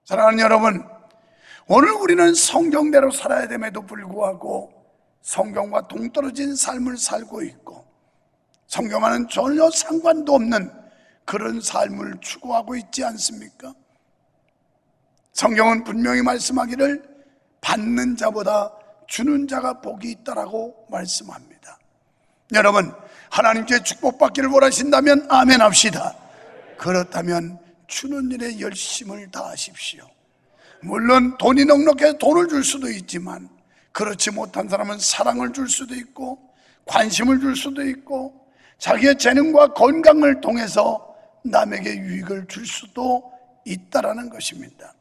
사랑하는 여러분, 오늘 우리는 성경대로 살아야 됨에도 불구하고 성경과 동떨어진 삶을 살고 있고 성경과는 전혀 상관도 없는 그런 삶을 추구하고 있지 않습니까? 성경은 분명히 말씀하기를 받는 자보다 주는 자가 복이 있다라고 말씀합니다. 여러분, 하나님께 축복받기를 원하신다면 아멘 합시다. 그렇다면 주는 일에 열심을 다하십시오. 물론 돈이 넉넉해서 돈을 줄 수도 있지만 그렇지 못한 사람은 사랑을 줄 수도 있고 관심을 줄 수도 있고 자기의 재능과 건강을 통해서 남에게 유익을 줄 수도 있다라는 것입니다.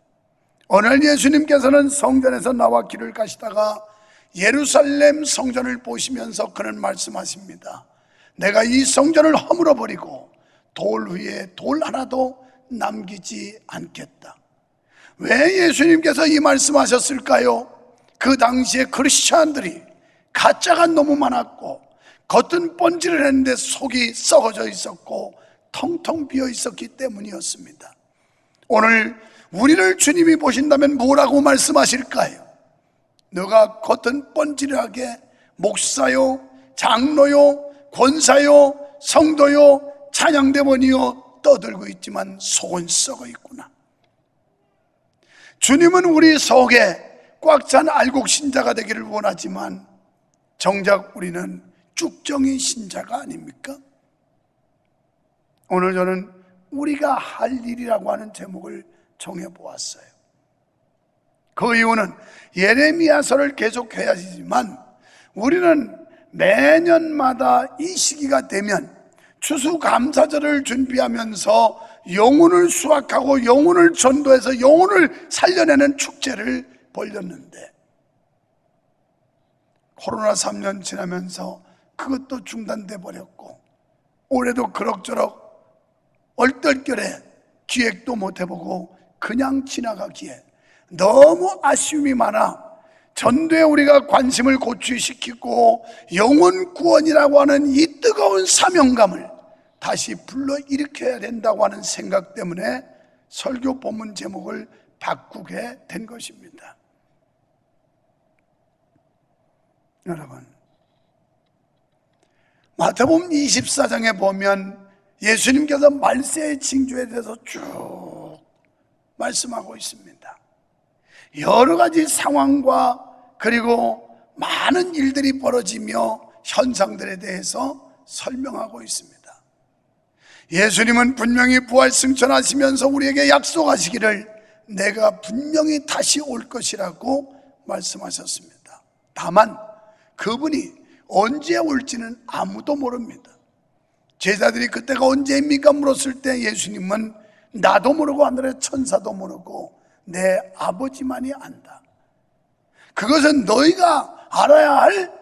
오늘 예수님께서는 성전에서 나와 길을 가시다가 예루살렘 성전을 보시면서 그는 말씀하십니다. 내가 이 성전을 허물어 버리고 돌 위에 돌 하나도 남기지 않겠다. 왜 예수님께서 이 말씀하셨을까요? 그 당시에 크리스찬들이 가짜가 너무 많았고 겉은 번지를 했는데 속이 썩어져 있었고 텅텅 비어 있었기 때문이었습니다. 오늘 우리를 주님이 보신다면 뭐라고 말씀하실까요? 너가 겉은 번지르하게 목사요, 장로요, 권사요, 성도요, 찬양대원이요 떠들고 있지만 속은 썩어 있구나. 주님은 우리 속에 꽉 찬 알곡 신자가 되기를 원하지만 정작 우리는 쭉정이 신자가 아닙니까? 오늘 저는 우리가 할 일이라고 하는 제목을 정해보았어요. 그 이유는 예레미야서를 계속해야 하지만 우리는 매년마다 이 시기가 되면 추수감사절을 준비하면서 영혼을 수확하고 영혼을 전도해서 영혼을 살려내는 축제를 벌였는데 코로나 3년 지나면서 그것도 중단돼 버렸고 올해도 그럭저럭 얼떨결에 기획도 못 해보고 그냥 지나가기에 너무 아쉬움이 많아 전도에 우리가 관심을 고취시키고 영혼 구원이라고 하는 이 뜨거운 사명감을 다시 불러일으켜야 된다고 하는 생각 때문에 설교 본문 제목을 바꾸게 된 것입니다. 여러분, 마태복음 24장에 보면 예수님께서 말세의 징조에 대해서 쭉 말씀하고 있습니다. 여러 가지 상황과 그리고 많은 일들이 벌어지며 현상들에 대해서 설명하고 있습니다. 예수님은 분명히 부활승천하시면서 우리에게 약속하시기를 내가 분명히 다시 올 것이라고 말씀하셨습니다. 다만 그분이 언제 올지는 아무도 모릅니다. 제자들이 그때가 언제입니까? 물었을 때 예수님은 나도 모르고 하늘의 천사도 모르고 내 아버지만이 안다. 그것은 너희가 알아야 할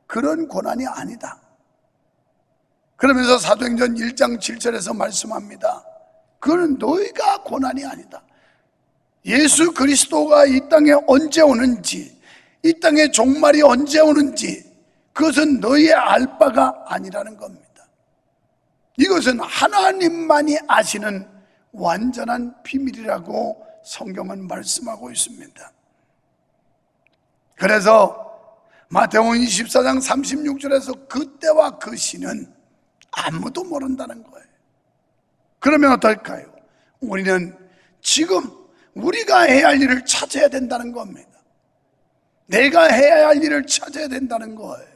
그런 고난이 아니다. 그러면서 사도행전 1장 7절에서 말씀합니다. 그거는 너희가 고난이 아니다. 예수 그리스도가 이 땅에 언제 오는지, 이 땅의 종말이 언제 오는지 그것은 너희의 알 바가 아니라는 겁니다. 이것은 하나님만이 아시는 완전한 비밀이라고 성경은 말씀하고 있습니다. 그래서 마태복음 24장 36절에서 그때와 그 시는 아무도 모른다는 거예요. 그러면 어떨까요? 우리는 지금 우리가 해야 할 일을 찾아야 된다는 겁니다. 내가 해야 할 일을 찾아야 된다는 거예요.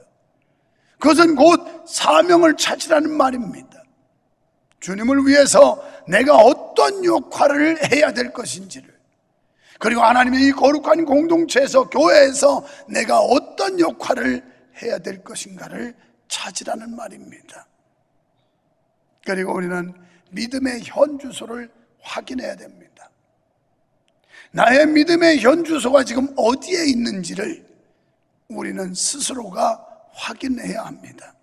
그것은 곧 사명을 찾으라는 말입니다. 주님을 위해서 내가 어떤 역할을 해야 될 것인지를, 그리고 하나님의 이 거룩한 공동체에서 교회에서 내가 어떤 역할을 해야 될 것인가를 찾으라는 말입니다. 그리고 우리는 믿음의 현주소를 확인해야 됩니다. 나의 믿음의 현주소가 지금 어디에 있는지를 우리는 스스로가 확인해야 합니다.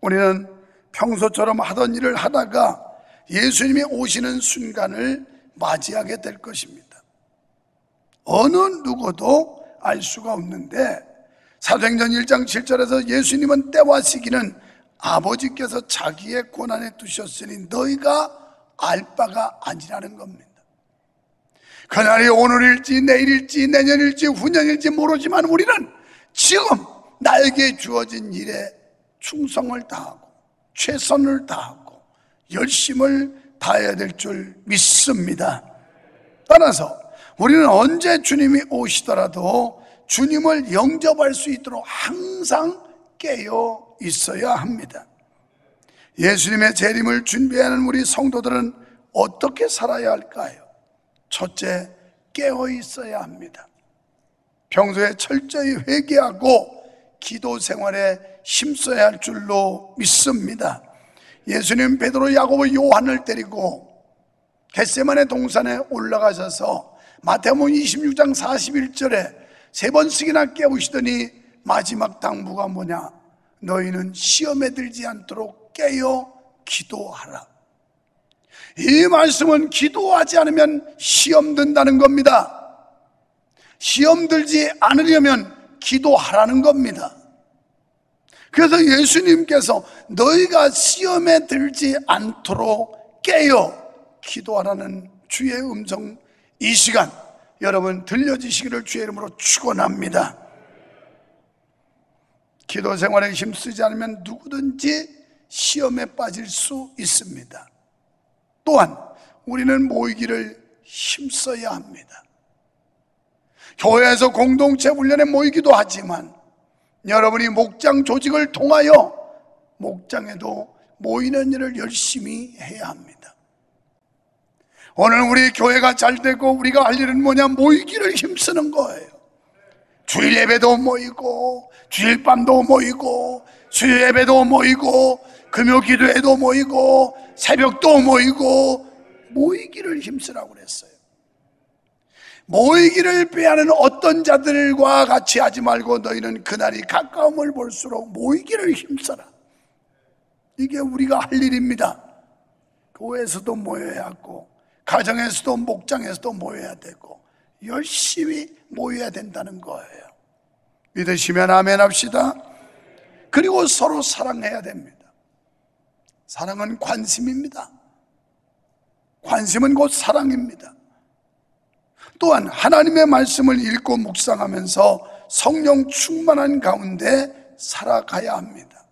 우리는 평소처럼 하던 일을 하다가 예수님이 오시는 순간을 맞이하게 될 것입니다. 어느 누구도 알 수가 없는데 사도행전 1장 7절에서 예수님은 때와 시기는 아버지께서 자기의 권한에 두셨으니 너희가 알 바가 아니라는 겁니다. 그날이 오늘일지 내일일지 내년일지 후년일지 모르지만 우리는 지금 나에게 주어진 일에 충성을 다하고 최선을 다하고 열심을 다해야 될 줄 믿습니다. 따라서 우리는 언제 주님이 오시더라도 주님을 영접할 수 있도록 항상 깨어 있어야 합니다. 예수님의 재림을 준비하는 우리 성도들은 어떻게 살아야 할까요? 첫째, 깨어 있어야 합니다. 평소에 철저히 회개하고 기도 생활에 힘써야 할 줄로 믿습니다. 예수님 베드로, 야고보, 요한을 데리고 겟세마네 동산에 올라가셔서 마태복음 26장 41절에 3번씩이나 깨우시더니 마지막 당부가 뭐냐? 너희는 시험에 들지 않도록 깨어 기도하라. 이 말씀은 기도하지 않으면 시험 든다는 겁니다. 시험 들지 않으려면 기도하라는 겁니다. 그래서 예수님께서 너희가 시험에 들지 않도록 깨어 기도하라는 주의 음성, 이 시간 여러분 들려지시기를 주의 이름으로 축원합니다. 기도 생활에 힘쓰지 않으면 누구든지 시험에 빠질 수 있습니다. 또한 우리는 모이기를 힘써야 합니다. 교회에서 공동체 훈련에 모이기도 하지만 여러분이 목장 조직을 통하여 목장에도 모이는 일을 열심히 해야 합니다. 오늘 우리 교회가 잘 되고 우리가 할 일은 뭐냐? 모이기를 힘쓰는 거예요. 주일 예배도 모이고 주일밤도 모이고 수요 예배도 모이고 금요 기도회도 모이고 새벽도 모이고 모이기를 힘쓰라고 그랬어요. 모이기를 빼앗는 어떤 자들과 같이 하지 말고 너희는 그날이 가까움을 볼수록 모이기를 힘써라. 이게 우리가 할 일입니다. 교회에서도 모여야 하고 가정에서도 목장에서도 모여야 되고 열심히 모여야 된다는 거예요. 믿으시면 아멘 합시다. 그리고 서로 사랑해야 됩니다. 사랑은 관심입니다. 관심은 곧 사랑입니다. 또한 하나님의 말씀을 읽고 묵상하면서 성령 충만한 가운데 살아가야 합니다.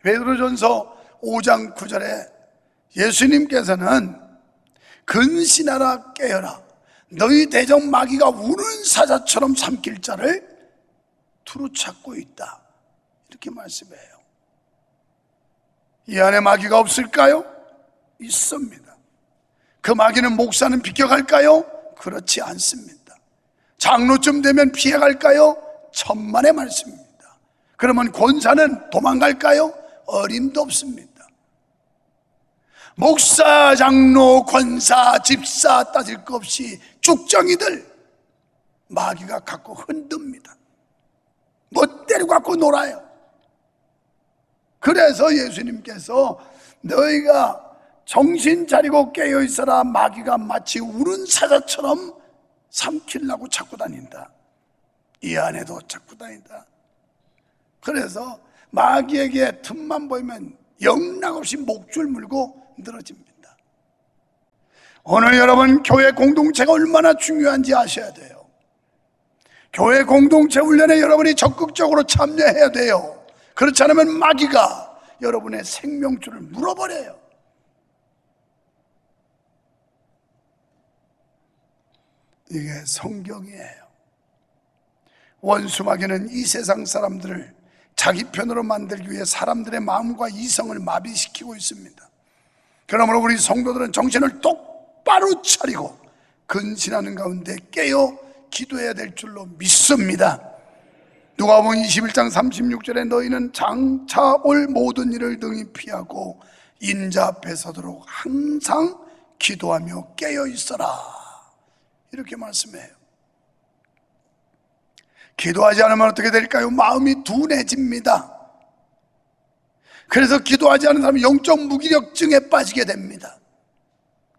베드로전서 5장 9절에 예수님께서는 근신하라 깨어라 너희 대적 마귀가 우는 사자처럼 삼킬 자를 두루 찾고 있다, 이렇게 말씀해요. 이 안에 마귀가 없을까요? 있습니다. 그 마귀는 목사는 비켜갈까요? 그렇지 않습니다. 장로쯤 되면 피해갈까요? 천만의 말씀입니다. 그러면 권사는 도망갈까요? 어림도 없습니다. 목사, 장로, 권사, 집사 따질 것 없이 쭉정이들 마귀가 갖고 흔듭니다. 멋대로 갖고 놀아요. 그래서 예수님께서 너희가 정신 차리고 깨어 있어라, 마귀가 마치 우는 사자처럼 삼키려고 찾고 다닌다. 이 안에도 찾고 다닌다. 그래서 마귀에게 틈만 보이면 영락없이 목줄 물고 늘어집니다. 오늘 여러분 교회 공동체가 얼마나 중요한지 아셔야 돼요. 교회 공동체 훈련에 여러분이 적극적으로 참여해야 돼요. 그렇지 않으면 마귀가 여러분의 생명줄을 물어버려요. 이게 성경이에요. 원수 마귀는 이 세상 사람들을 자기 편으로 만들기 위해 사람들의 마음과 이성을 마비시키고 있습니다. 그러므로 우리 성도들은 정신을 똑바로 차리고 근신하는 가운데 깨어 기도해야 될 줄로 믿습니다. 누가복음 21장 36절에 너희는 장차 올 모든 일을 등이 피하고 인자 앞에 서도록 항상 기도하며 깨어 있어라, 이렇게 말씀해요. 기도하지 않으면 어떻게 될까요? 마음이 둔해집니다. 그래서 기도하지 않는 사람은 영적 무기력증에 빠지게 됩니다.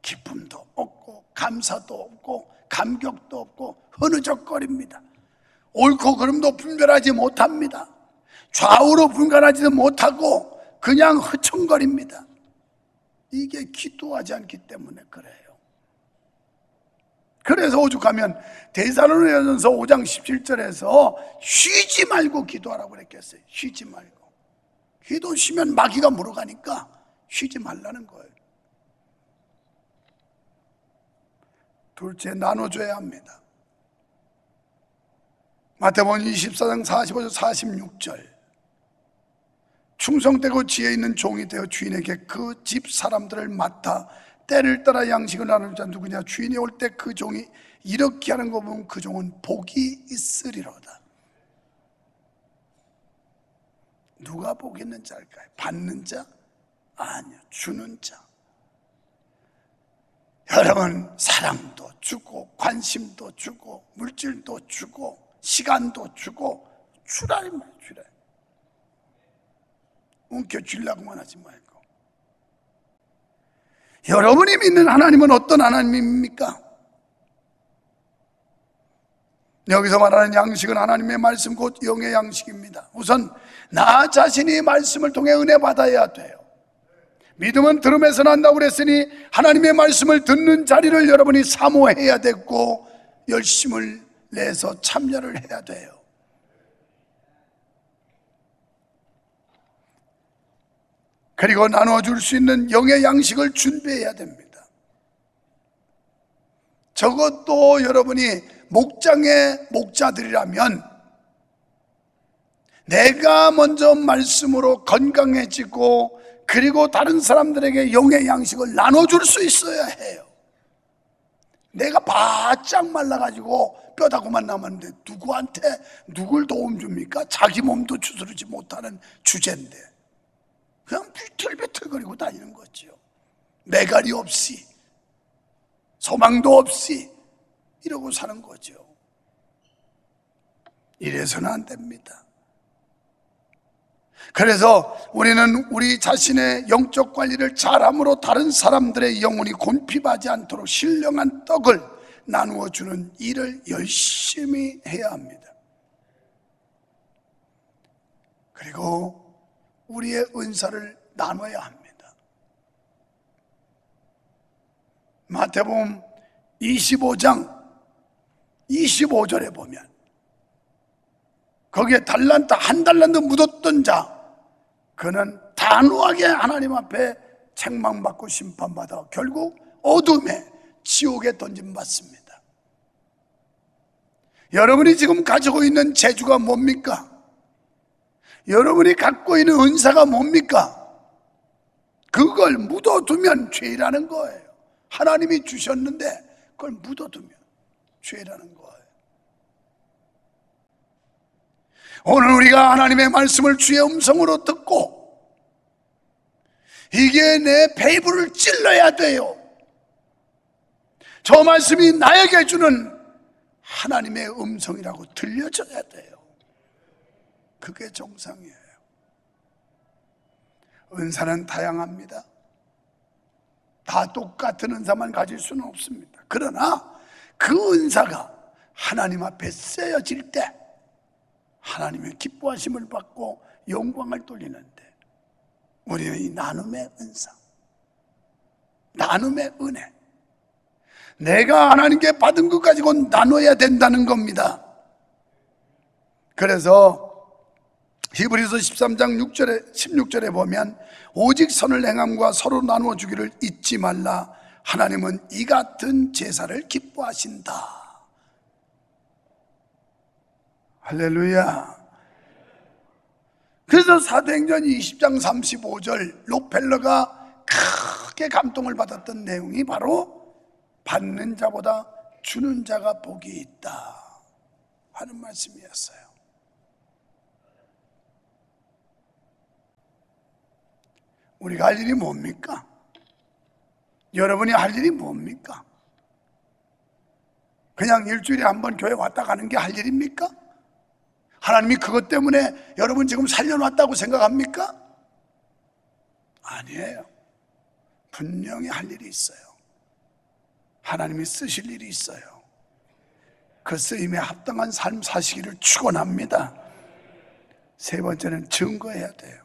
기쁨도 없고 감사도 없고 감격도 없고 흐느적거립니다. 옳고 그름도 분별하지 못합니다. 좌우로 분간하지도 못하고 그냥 흐청거립니다. 이게 기도하지 않기 때문에 그래요. 그래서 오죽하면 데살로니가전서 5장 17절에서 쉬지 말고 기도하라고 그랬겠어요. 쉬지 말고. 기도 쉬면 마귀가 물어가니까 쉬지 말라는 거예요. 둘째, 나눠줘야 합니다. 마태복음 24장 45절 46절 충성되고 지혜 있는 종이 되어 주인에게 그 집 사람들을 맡아 때를 따라 양식을 나누는 자 누구냐? 주인이 올 때 그 종이 이렇게 하는 거 보면 그 종은 복이 있으리로다. 누가 복 있는 자일까요? 받는 자? 아니요, 주는 자. 여러분, 사랑도 주고 관심도 주고 물질도 주고 시간도 주고 주라 이 말이에요. 주라. 움켜쥐려고만 하지 말고. 여러분이 믿는 하나님은 어떤 하나님입니까? 여기서 말하는 양식은 하나님의 말씀 곧 영의 양식입니다. 우선 나 자신이 말씀을 통해 은혜 받아야 돼요. 믿음은 들음에서 난다고 그랬으니 하나님의 말씀을 듣는 자리를 여러분이 사모해야 되고 열심을 내서 참여를 해야 돼요. 그리고 나눠줄 수 있는 영의 양식을 준비해야 됩니다. 적어도 여러분이 목장의 목자들이라면 내가 먼저 말씀으로 건강해지고 그리고 다른 사람들에게 영의 양식을 나눠줄 수 있어야 해요. 내가 바짝 말라가지고 뼈다구만 남았는데 누구한테 누굴 도움 줍니까? 자기 몸도 주스르지 못하는 주제인데 그냥 비틀비틀거리고 다니는 거죠. 매갈이 없이 소망도 없이 이러고 사는 거죠. 이래서는 안 됩니다. 그래서 우리는 우리 자신의 영적 관리를 잘함으로 다른 사람들의 영혼이 곤핍하지 않도록 신령한 떡을 나누어 주는 일을 열심히 해야 합니다. 그리고 우리의 은사를 나눠야 합니다. 마태복음 25장 25절에 보면 거기에 달란트 한 달란트 묻었던 자 그는 단호하게 하나님 앞에 책망받고 심판받아 결국 어둠에 지옥에 던짐받습니다. 여러분이 지금 가지고 있는 재주가 뭡니까? 여러분이 갖고 있는 은사가 뭡니까? 그걸 묻어두면 죄라는 거예요. 하나님이 주셨는데 그걸 묻어두면 죄라는 거예요. 오늘 우리가 하나님의 말씀을 주의 음성으로 듣고 이게 내 배부를 찔러야 돼요. 저 말씀이 나에게 주는 하나님의 음성이라고 들려줘야 돼요. 그게 정상이에요. 은사는 다양합니다. 다 똑같은 은사만 가질 수는 없습니다. 그러나 그 은사가 하나님 앞에 쓰여질 때 하나님의 기뻐하심을 받고 영광을 돌리는데 우리는 이 나눔의 은사, 나눔의 은혜, 내가 하나님께 받은 것 가지고 나눠야 된다는 겁니다. 그래서 히브리서 13장 16절에 보면 오직 선을 행함과 서로 나누어 주기를 잊지 말라. 하나님은 이 같은 제사를 기뻐하신다. 할렐루야. 그래서 사도행전 20장 35절 록펠러가 크게 감동을 받았던 내용이 바로 받는 자보다 주는 자가 복이 있다 하는 말씀이었어요. 우리가 할 일이 뭡니까? 여러분이 할 일이 뭡니까? 그냥 일주일에 한 번 교회 왔다 가는 게 할 일입니까? 하나님이 그것 때문에 여러분 지금 살려놨다고 생각합니까? 아니에요. 분명히 할 일이 있어요. 하나님이 쓰실 일이 있어요. 그 쓰임에 합당한 삶 사시기를 축원합니다. 세 번째는 증거해야 돼요.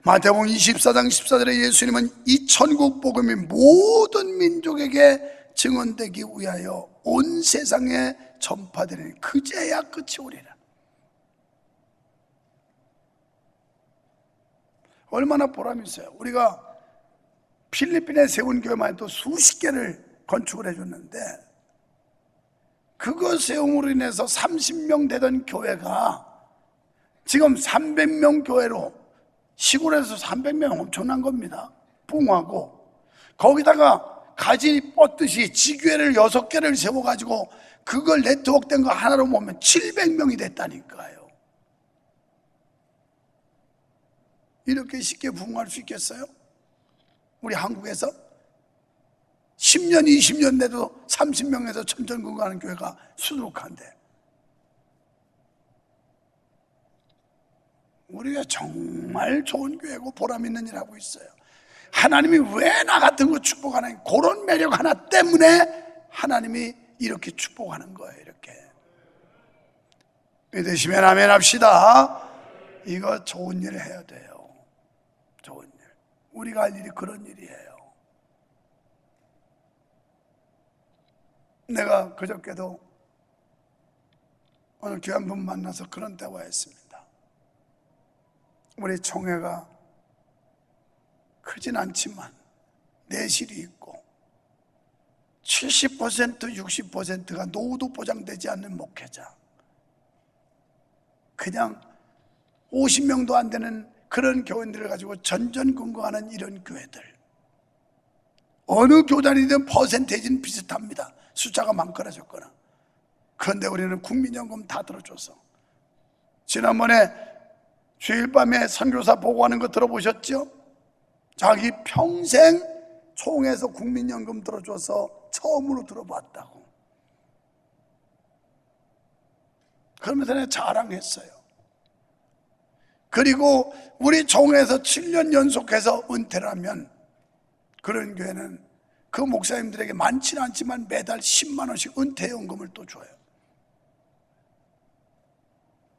마태복음 24장 14절에 예수님은 이 천국 복음이 모든 민족에게 증언되기 위하여 온 세상에 전파되리니 그제야 끝이 오리라. 얼마나 보람이 있어요. 우리가 필리핀에 세운 교회만 해도 수십 개를 건축을 해줬는데, 그거 세움으로 인해서 30명 되던 교회가 지금 300명 교회로, 시골에서 300명 엄청난 겁니다. 붕하고 거기다가 가지 뻗듯이 지교회를 6개를 세워가지고 그걸 네트워크된 거 하나로 보면 700명이 됐다니까요. 이렇게 쉽게 부흥할 수 있겠어요? 우리 한국에서 10년 20년 돼도 30명에서 천전근거하는 교회가 수두룩한데, 우리가 정말 좋은 교회고 보람 있는 일 하고 있어요. 하나님이 왜 나 같은 거 축복하나, 그런 매력 하나 때문에 하나님이 이렇게 축복하는 거예요. 이렇게 믿으시면 아멘 합시다. 이거 좋은 일 해야 돼요. 좋은 일. 우리가 할 일이 그런 일이에요. 내가 그저께도 오늘 교회 한 분 만나서 그런 대화했습니다. 우리 총회가 크진 않지만 내실이 있고 70% 60%가 노후도 보장되지 않는 목회자, 그냥 50명도 안 되는 그런 교인들을 가지고 전전긍긍하는 이런 교회들, 어느 교단이든 퍼센테이지는 비슷합니다. 숫자가 많거나 적거나. 그런데 우리는 국민연금 다 들어줘서, 지난번에 주일 밤에 선교사 보고하는 거 들어보셨죠? 자기 평생 총에서 국민연금 들어줘서 처음으로 들어봤다고. 그러면서 내가 자랑했어요. 그리고 우리 총에서 7년 연속해서 은퇴를 하면 그런 교회는 그 목사님들에게 많지는 않지만 매달 10만 원씩 은퇴연금을 또 줘요.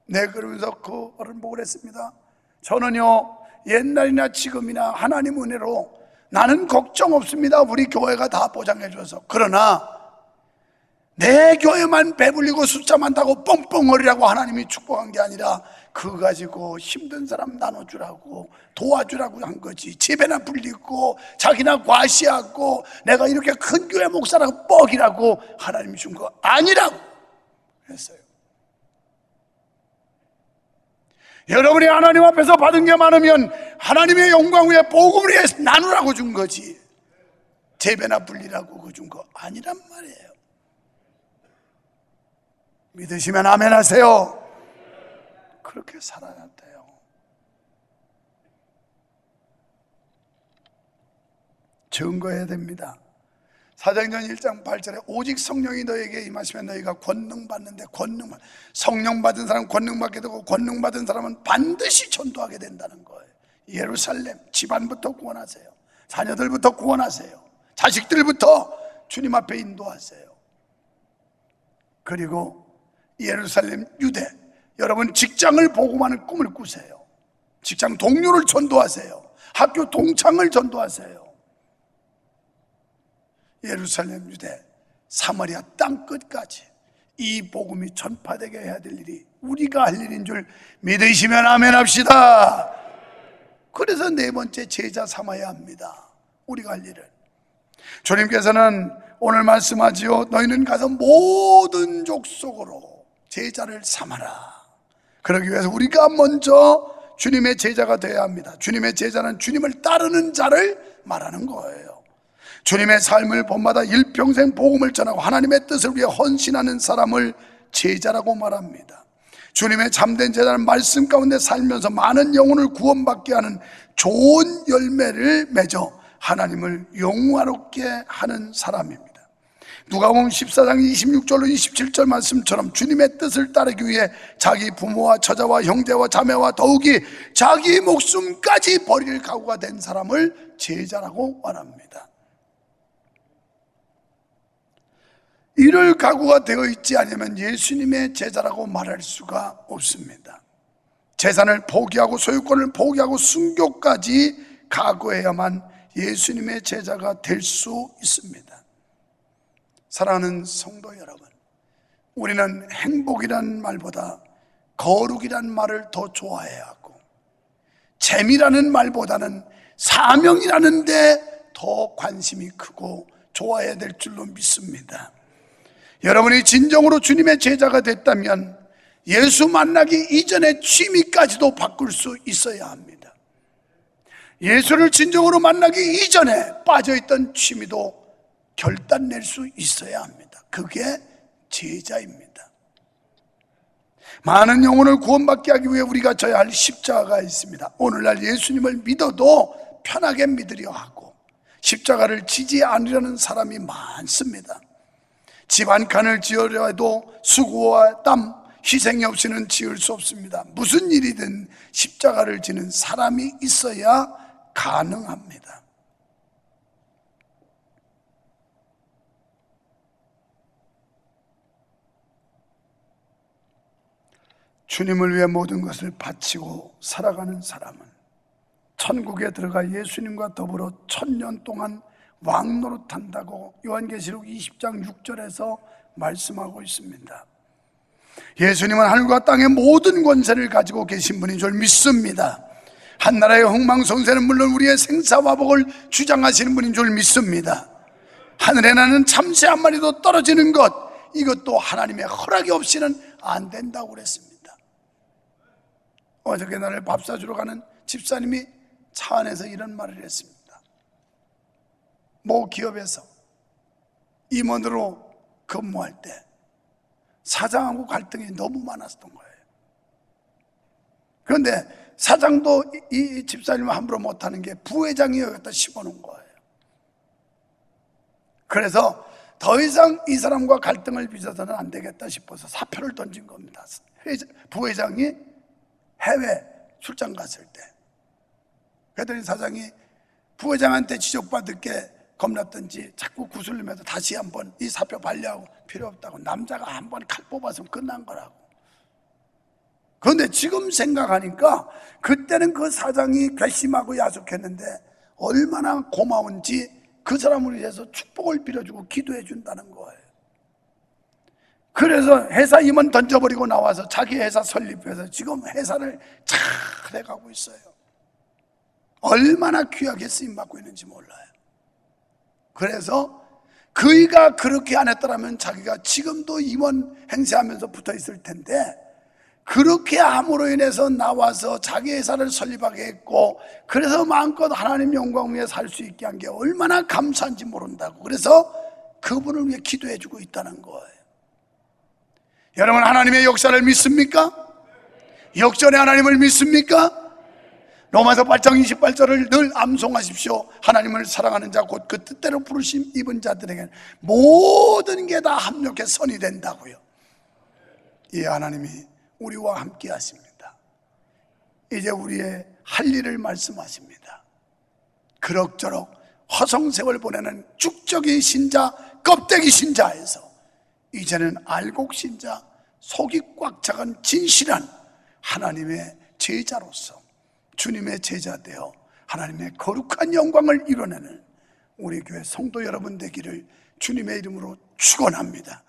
네, 그러면서 그 어른 보고 그랬습니다. 저는요, 옛날이나 지금이나 하나님 은혜로 나는 걱정 없습니다. 우리 교회가 다 보장해줘서. 그러나 내 교회만 배불리고 숫자 많다고 뻥뻥거리라고 하나님이 축복한 게 아니라 그거 가지고 힘든 사람 나눠주라고, 도와주라고 한 거지. 집에나 불리고 자기나 과시하고 내가 이렇게 큰 교회 목사라고 뻑이라고 하나님이 준 거 아니라고 했어요. 여러분이 하나님 앞에서 받은 게 많으면 하나님의 영광 위에 복음을 위해 나누라고 준 거지, 재배나 불리라고 그 준 거 아니란 말이에요. 믿으시면 아멘 하세요. 그렇게 살아야 돼요. 증거해야 됩니다. 사도행전 1장 8절에 오직 성령이 너에게 임하시면 너희가 권능 받는데, 성령 받은 사람은 권능 받게 되고 권능 받은 사람은 반드시 전도하게 된다는 거예요. 예루살렘 집안부터 구원하세요. 자녀들부터 구원하세요. 자식들부터 주님 앞에 인도하세요. 그리고 예루살렘 유대, 여러분 직장을 복음하는 꿈을 꾸세요. 직장 동료를 전도하세요. 학교 동창을 전도하세요. 예루살렘 유대, 사마리아 땅 끝까지 이 복음이 전파되게 해야 될 일이 우리가 할 일인 줄 믿으시면 아멘 합시다. 그래서 네 번째, 제자 삼아야 합니다. 우리가 할 일은. 주님께서는 오늘 말씀하지요. 너희는 가서 모든 족속으로 제자를 삼아라. 그러기 위해서 우리가 먼저 주님의 제자가 되어야 합니다. 주님의 제자는 주님을 따르는 자를 말하는 거예요. 주님의 삶을 본마다 일평생 복음을 전하고 하나님의 뜻을 위해 헌신하는 사람을 제자라고 말합니다. 주님의 참된 제자는 말씀 가운데 살면서 많은 영혼을 구원받게 하는 좋은 열매를 맺어 하나님을 영화롭게 하는 사람입니다. 누가복음 14장 26절로 27절 말씀처럼 주님의 뜻을 따르기 위해 자기 부모와 처자와 형제와 자매와 더욱이 자기 목숨까지 버릴 각오가 된 사람을 제자라고 말합니다. 이럴 각오가 되어 있지 않으면 예수님의 제자라고 말할 수가 없습니다. 재산을 포기하고 소유권을 포기하고 순교까지 각오해야만 예수님의 제자가 될 수 있습니다. 사랑하는 성도 여러분, 우리는 행복이란 말보다 거룩이란 말을 더 좋아해야 하고, 재미라는 말보다는 사명이라는 데 더 관심이 크고 좋아해야 될 줄로 믿습니다. 여러분이 진정으로 주님의 제자가 됐다면 예수 만나기 이전의 취미까지도 바꿀 수 있어야 합니다. 예수를 진정으로 만나기 이전에 빠져있던 취미도 결단낼 수 있어야 합니다. 그게 제자입니다. 많은 영혼을 구원받게 하기 위해 우리가 져야 할 십자가가 있습니다. 오늘날 예수님을 믿어도 편하게 믿으려 하고 십자가를 지지 않으려는 사람이 많습니다. 집 한 칸을 지으려 해도 수고와 땀, 희생이 없이는 지을 수 없습니다. 무슨 일이든 십자가를 지는 사람이 있어야 가능합니다. 주님을 위해 모든 것을 바치고 살아가는 사람은 천국에 들어가 예수님과 더불어 1000년 동안 왕노릇한다고 요한계시록 20장 6절에서 말씀하고 있습니다. 예수님은 하늘과 땅의 모든 권세를 가지고 계신 분인 줄 믿습니다. 한나라의 흥망성쇠는 물론 우리의 생사화복을 주장하시는 분인 줄 믿습니다. 하늘에 나는 참새 한 마리도 떨어지는 것, 이것도 하나님의 허락이 없이는 안 된다고 그랬습니다. 어저께 나를 밥 사주러 가는 집사님이 차 안에서 이런 말을 했습니다. 모 기업에서 임원으로 근무할 때 사장하고 갈등이 너무 많았던 거예요. 그런데 사장도 이 집사님을 함부로 못하는 게 부회장이 여기다 씹어놓은 거예요. 그래서 더 이상 이 사람과 갈등을 빚어서는 안 되겠다 싶어서 사표를 던진 겁니다. 부회장이 해외 출장 갔을 때. 그랬더니 사장이 부회장한테 지적받을 게 겁났던지 자꾸 구슬리면서 다시 한번 이 사표 반려하고, 필요 없다고, 남자가 한번 칼 뽑았으면 끝난 거라고. 그런데 지금 생각하니까 그때는 그 사장이 괘씸하고 야속했는데 얼마나 고마운지 그 사람을 위해서 축복을 빌어주고 기도해 준다는 거예요. 그래서 회사 임원 던져버리고 나와서 자기 회사 설립해서 지금 회사를 잘 해가고 있어요. 얼마나 귀하게 쓰임받고 있는지 몰라요. 그래서 그이가 그렇게 안 했더라면 자기가 지금도 임원 행세하면서 붙어 있을 텐데, 그렇게 함으로 인해서 나와서 자기 회사를 설립하게 했고, 그래서 마음껏 하나님 영광 위에 살 수 있게 한 게 얼마나 감사한지 모른다고. 그래서 그분을 위해 기도해 주고 있다는 거예요. 여러분, 하나님의 역사를 믿습니까? 역전의 하나님을 믿습니까? 로마서 8장 28절을 늘 암송하십시오. 하나님을 사랑하는 자 곧 그 뜻대로 부르심 입은 자들에게는 모든 게 다 합력해 선이 된다고요. 이 하나님이 우리와 함께 하십니다. 이제 우리의 할 일을 말씀하십니다. 그럭저럭 허송세월 보내는 죽적이 신자, 껍데기 신자에서 이제는 알곡 신자, 속이 꽉 작은 진실한 하나님의 제자로서 주님의 제자 되어 하나님의 거룩한 영광을 이뤄내는 우리 교회 성도 여러분 되기를 주님의 이름으로 축원합니다.